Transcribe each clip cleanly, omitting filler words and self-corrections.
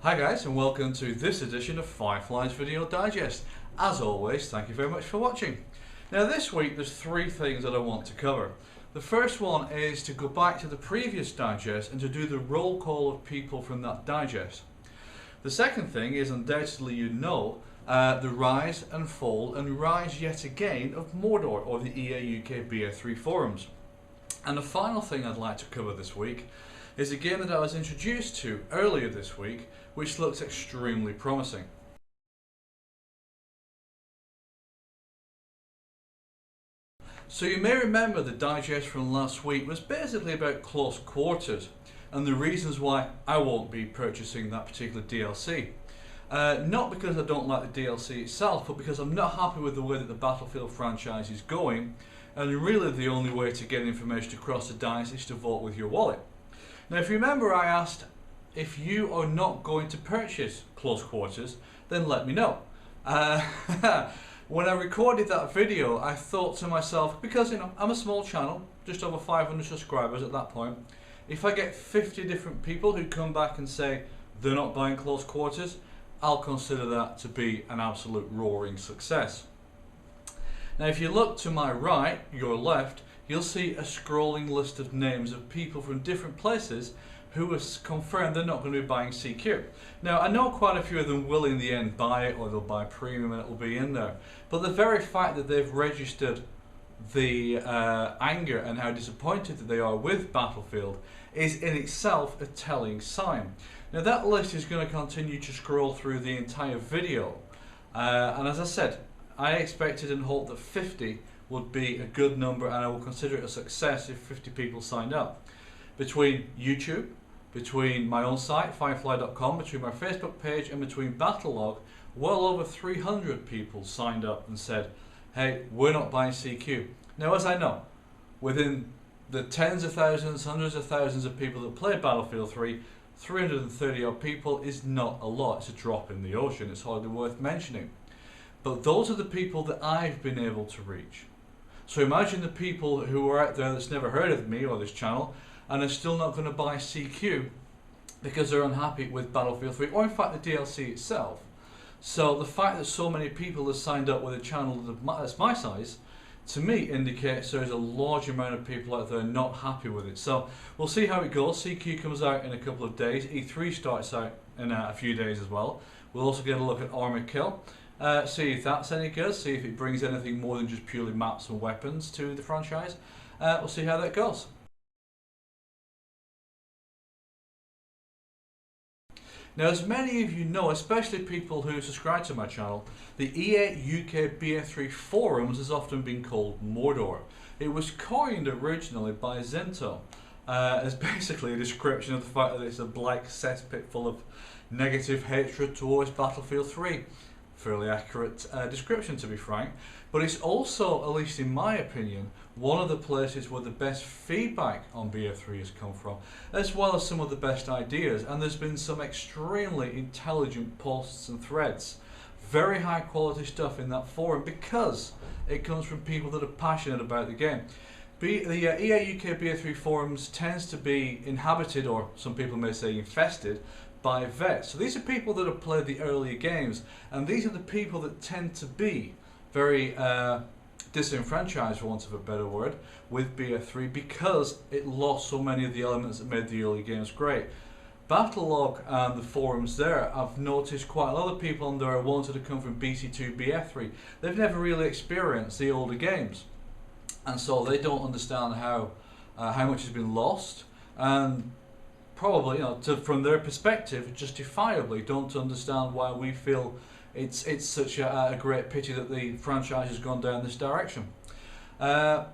Hi guys, and welcome to this edition of Phyrefli's Video Digest. As always, thank you very much for watching. Now this week there's three things that I want to cover. The first one is to go back to the previous digest and to do the roll call of people from that digest. The second thing is, undoubtedly you know, the rise and fall and rise yet again of Mordor, or the EA UK BF3 forums. And the final thing I'd like to cover this week is a game that I was introduced to earlier this week, which looks extremely promising. So you may remember the digest from last week was basically about close quarters and the reasons why I won't be purchasing that particular DLC. Not because I don't like the DLC itself, but because I'm not happy with the way that the Battlefield franchise is going, and really the only way to get information across the dice is to vote with your wallet. Now if you remember, I asked, if you are not going to purchase Close Quarters, then let me know. When I recorded that video, I thought to myself, because I'm a small channel, just over 500 subscribers at that point, if I get 50 different people who come back and say they're not buying Close Quarters, I'll consider that to be an absolute roaring success. Now if you look to my right, your left, you'll see a scrolling list of names of people from different places who have confirmed they're not going to be buying CQ. Now I know quite a few of them will in the end buy it, or they'll buy premium and it'll be in there. But the very fact that they've registered the anger and how disappointed that they are with Battlefield is in itself a telling sign. Now that list is going to continue to scroll through the entire video. And as I said, I expected and hoped that 50 would be a good number, and I will consider it a success if 50 people signed up. Between YouTube, between my own site, Phyrefli.com, between my Facebook page and between Battlelog, well over 300 people signed up and said, hey, we're not buying CQ. Now as I know, within the tens of thousands, hundreds of thousands of people that play Battlefield 3, 330 odd people is not a lot. It's a drop in the ocean. It's hardly worth mentioning. But those are the people that I've been able to reach. So imagine the people who are out there that's never heard of me or this channel and are still not going to buy CQ because they're unhappy with Battlefield 3, or in fact the DLC itself. So the fact that so many people have signed up with a channel that's my size, to me indicates there's a large amount of people out there not happy with it. So we'll see how it goes. CQ comes out in a couple of days. E3 starts out in a few days as well. We'll also get a look at Armor Kill. See if that's any good, see if it brings anything more than just purely maps and weapons to the franchise. We'll see how that goes. Now as many of you know, especially people who subscribe to my channel, the EA UK BF3 forums has often been called Mordor. It was coined originally by Zinto as basically a description of the fact that it's a black cesspit full of negative hatred towards Battlefield 3. Fairly accurate description, to be frank, but it's also, at least in my opinion, one of the places where the best feedback on BF3 has come from, as well as some of the best ideas, and there's been some extremely intelligent posts and threads. Very high quality stuff in that forum because it comes from people that are passionate about the game. The EA UK BF3 forums tends to be inhabited, or some people may say infested, by vets. So these are people that have played the earlier games, and these are the people that tend to be very disenfranchised, for want of a better word, with BF3 because it lost so many of the elements that made the early games great. Battlelog and the forums there, I've noticed quite a lot of people on there wanted to come from BC2 BF3. They've never really experienced the older games, and so they don't understand how much has been lost, and probably, from their perspective, justifiably don't understand why we feel it's such a great pity that the franchise has gone down this direction. The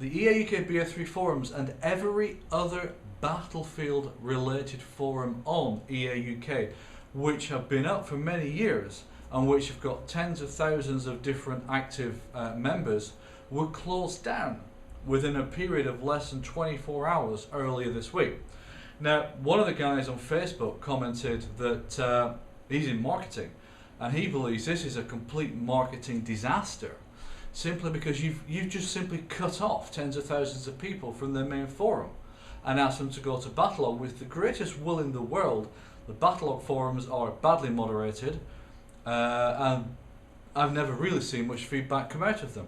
EA UK BF3 forums and every other Battlefield related forum on EA UK, which have been up for many years and which have got tens of thousands of different active members, were closed down within a period of less than 24 hours earlier this week. Now, one of the guys on Facebook commented that he's in marketing and he believes this is a complete marketing disaster, simply because you've just simply cut off tens of thousands of people from their main forum and asked them to go to Battlelog with the greatest will in the world The Battlelog forums are badly moderated, and I've never really seen much feedback come out of them.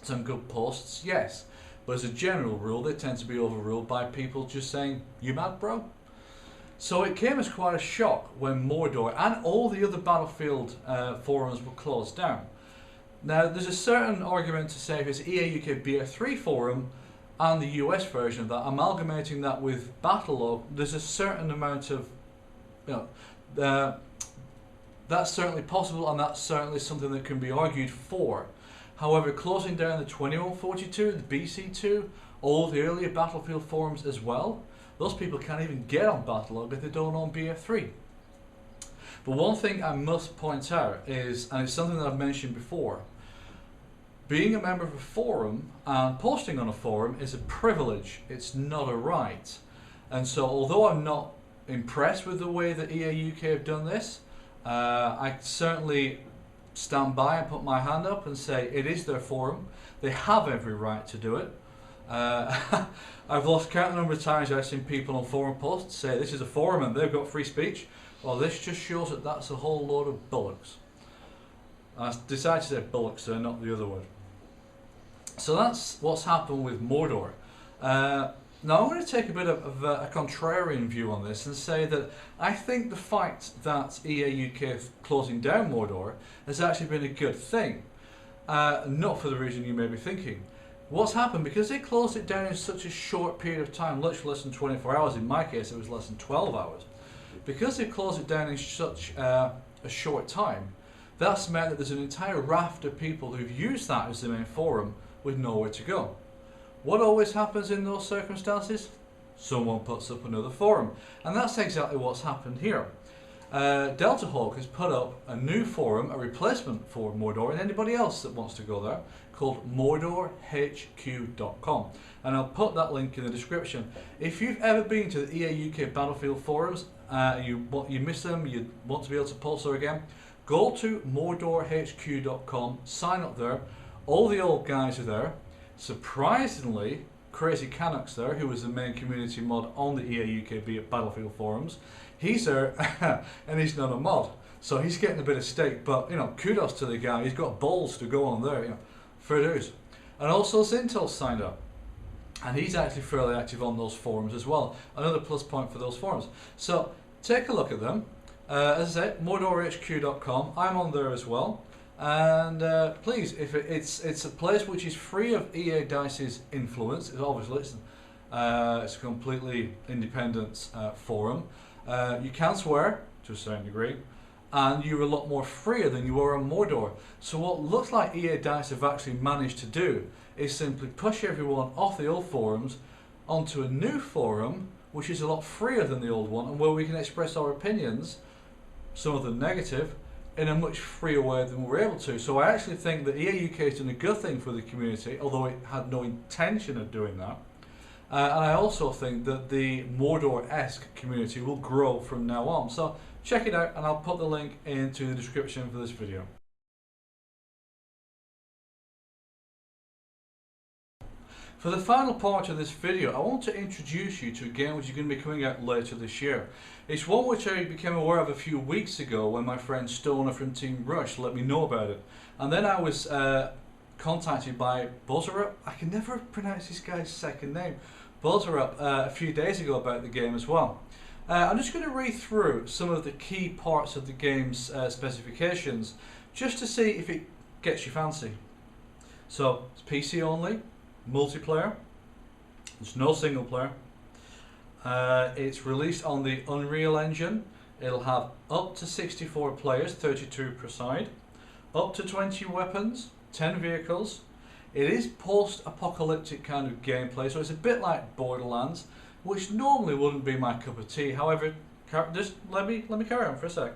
Some good posts, yes, but as a general rule they tend to be overruled by people just saying, "You mad, bro?" So it came as quite a shock when Mordor and all the other Battlefield forums were closed down. Now there's a certain argument to say if it's EA UK Beta 3 forum and the US version of that, amalgamating that with Battlelog, there's a certain amount of, that's certainly possible, and that's certainly something that can be argued for. However, closing down the 2142, the BC2, all the earlier Battlefield forums as well, those people can't even get on Battlelog if they don't own BF3. But one thing I must point out is, and it's something that I've mentioned before, being a member of a forum and posting on a forum is a privilege, it's not a right. And so although I'm not impressed with the way that EA UK have done this, I certainly stand by and put my hand up and say it is their forum, they have every right to do it. I've lost count the number of times I've seen people on forum posts say this is a forum and they've got free speech. Well, this just shows that that's a whole load of bollocks. I decided to say bollocks there, not the other word. So that's what's happened with Mordor. Now I'm going to take a bit of a contrarian view on this and say that I think the fact that EA UK closing down Mordor has actually been a good thing. Not for the reason you may be thinking. What's happened, because they closed it down in such a short period of time, literally less than 24 hours, in my case it was less than 12 hours, because they closed it down in such a short time, that's meant that there's an entire raft of people who've used that as the main forum with nowhere to go. What always happens in those circumstances? Someone puts up another forum, and that's exactly what's happened here. Delta Hawk has put up a new forum, a replacement for Mordor, and anybody else that wants to go there, called MordorHQ.com, and I'll put that link in the description. If you've ever been to the EA UK Battlefield forums, you miss them, you want to be able to post there again, go to MordorHQ.com, sign up there. All the old guys are there. Surprisingly, Crazy Canucks there, who was the main community mod on the EA UK Battlefield forums, he's there and he's not a mod, so he's getting a bit of stake. But kudos to the guy, he's got balls to go on there. Fair dues. And also Zintel's signed up, and he's actually fairly active on those forums as well. Another plus point for those forums. So take a look at them. As I said, MordorHQ.com. I'm on there as well. And please, if it's a place which is free of EA Dice's influence. Obviously it's a completely independent forum. You can swear to a certain degree, and you're a lot more freer than you were on Mordor. So what looks like EA Dice have actually managed to do is simply push everyone off the old forums onto a new forum which is a lot freer than the old one, and where we can express our opinions, some of them negative, in a much freer way than we were able to. So I actually think that EA UK has done a good thing for the community, although it had no intention of doing that. And I also think that the Mordor-esque community will grow from now on. So check it out, and I'll put the link into the description for this video. For the final part of this video, I want to introduce you to a game which is going to be coming out later this year. It's one which I became aware of a few weeks ago when my friend Stoner from Team Rush let me know about it. And then I was contacted by Bozzerup. I can never pronounce this guy's second name. Bozzerup a few days ago about the game as well. I'm just going to read through some of the key parts of the game's specifications just to see if it gets you fancy. So it's PC only, multiplayer, there's no single player. It's released on the Unreal Engine. It'll have up to 64 players, 32 per side, up to 20 weapons, 10 vehicles. It is post-apocalyptic kind of gameplay, so it's a bit like Borderlands, which normally wouldn't be my cup of tea. However, just let me carry on for a sec.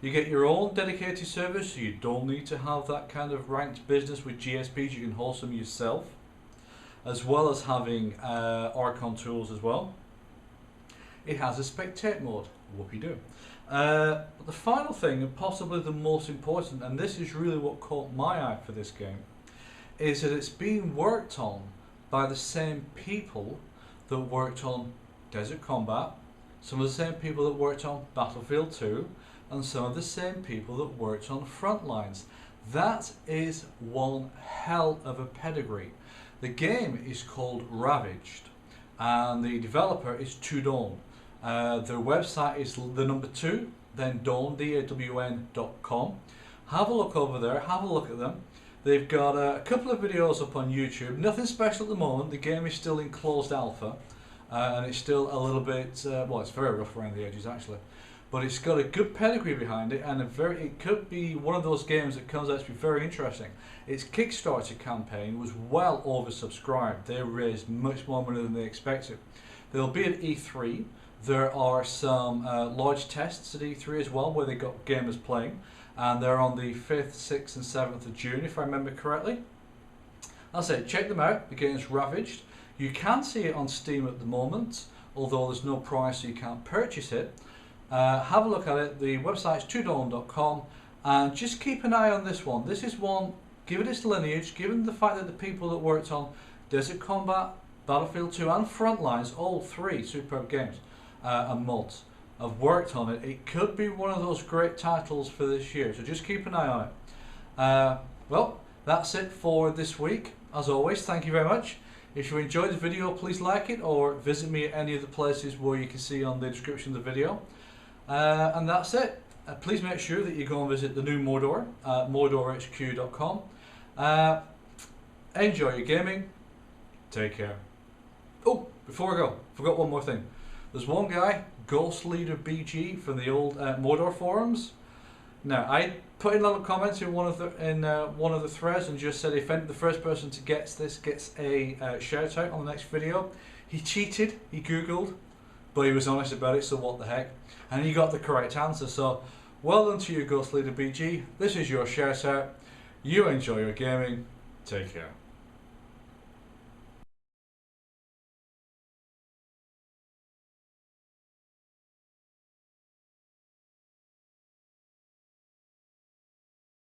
You get your own dedicated server, so you don't need to have that kind of ranked business with GSPs. You can host them yourself, as well as having Archon tools as well. It has a spectate mode, whoopie-doo. But the final thing, and possibly the most important, and this is really what caught my eye for this game, is that it's being worked on by the same people that worked on Desert Combat, some of the same people that worked on Battlefield 2, and some of the same people that worked on Frontlines. That is one hell of a pedigree. The game is called Ravaged, and the developer is 2Dawn. Their website is the number 2, then Dawn, DAWN.com. Have a look over there, have a look at them. They've got a couple of videos up on YouTube, nothing special at the moment. The game is still in closed alpha, and it's still a little bit, well, it's very rough around the edges actually. But it's got a good pedigree behind it, and it could be one of those games that comes out to be very interesting. Its Kickstarter campaign was well oversubscribed. They raised much more money than they expected. They'll be at E3. There are some large tests at E3 as well, where they got gamers playing, and they're on the 5th, 6th and 7th of June, if I remember correctly. I'll say check them out. The game's Ravaged. You can see it on Steam at the moment, although there's no price, so you can't purchase it. Have a look at it. The website's 2dawn.com, and just keep an eye on this one. This is one, given its lineage, given the fact that the people that worked on Desert Combat, Battlefield 2 and Frontlines, all 3 superb games and mods, have worked on it. It could be one of those great titles for this year, so just keep an eye on it. Well, that's it for this week. As always, thank you very much. If you enjoyed the video, please like it or visit me at any of the places where you can see on the description of the video. And that's it. Please make sure that you go and visit the new Mordor at mordorhq.com. Enjoy your gaming. Take care. Oh, before I go, forgot one more thing. There's one guy, Ghost Leader BG from the old Mordor forums. Now, I put in a little comment in one of the threads and just said if the first person to get this gets a shout out on the next video. He cheated. He googled, but he was honest about it. So what the heck? And he got the correct answer. So well done to you, Ghost Leader BG. This is your shout out. You enjoy your gaming. Take care.